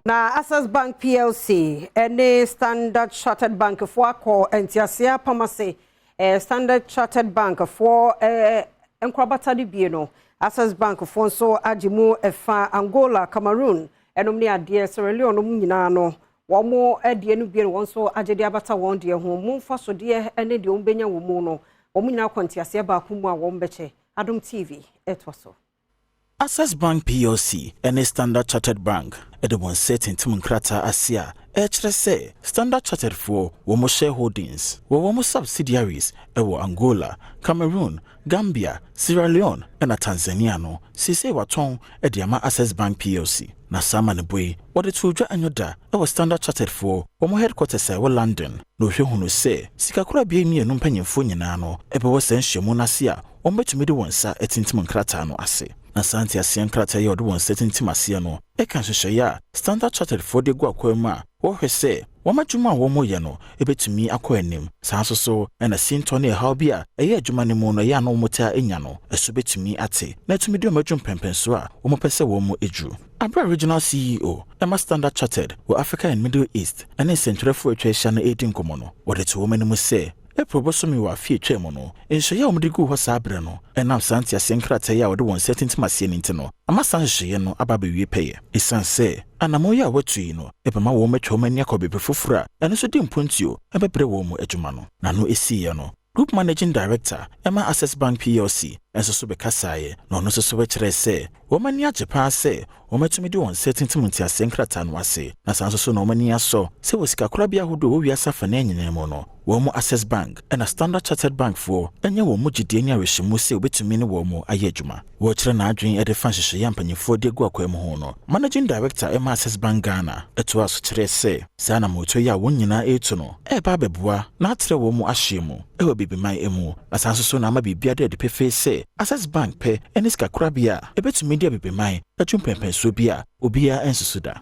Na Access Bank PLC any Standard Chartered Bank for call entiasia pamase Standard Chartered Bank for enkrabata di bieno Access Bank for so ajimu efa Angola Cameroon enomni ade Sierra Leone nyina no womo ade no bieno won so agede abata won de ho mumfa so de ene de ombenya wo mu no womo nyina kwantiasia ba kumu a won beche Adom TV etwaso Access Bank PLC and Standard Chartered Bank the one set in Timunkrata Asia say Standard Chartered for womo shareholdings womo subsidiaries ewo Angola, Cameroon, Gambia, Sierra Leone and Tanzania no sise waton ediama Access Bank PLC na sama ne boy what it would anyoda ewo Standard Chartered for womo headquarters ewo London no hwehunu se sikakura bia mi enu mpanyemfo nyina no ebe wo senhwemu na se a ombetumi de wonsa etintimunkrata no ase na santi asien krata ye odo won setting timase no e kan hwehwe ya Standard Chartered for de go akwam a wo hwese wo madwuma wo mo ye no ebetumi akọ anim sanso so na sinto na ha bi a eye adwuma ne mu no ya no mota enya no eso betumi ate na tumi de omadwum pempenso a wo mo pese wo mo edru Abra Regional CEO Emma Standard Chartered wo Africa and Middle East and Central for Equation na edin komono wo de to wo mani mu se probosomi wa fie twemo no enso ya omdigu ho sabre no enam santia senkrata ya wode won setintimase ni ntino amasan hye no ababa wie peye esanse anamo ya watui no ebema wo matwoma nia ko bebe fofura eno so di mpontio ebebre wo mu adwuma no nano esiye no Group Managing Director Emma Access Bank PLC enso so be kasaye no no so be kire se wo mani ajepa se wo matumi di won setintimuntia senkrata no ase na sanso so no mani aso se wo sika kora bia hodo wo wiasa fa na nyina mu no wo mo Access Bank and a Standard Chartered Bank for enye wo mo gide nya rehyimu se obetumi ne wo mo aye adwuma wo kire na adwen e de fa hyehyɛ ya mpanyefo de gu akwam ho no Managing Director Emma Access Bank Ghana eto aso kire se sana moto ya wo nyina etu no e ba beboa na atre wo mo ahyemu e wo bibiman emu asanso so na ma bibia de pefe se Access Bank pe eniska kora bia ebetumi de bibiman atwumpempenso bia obia ensusuda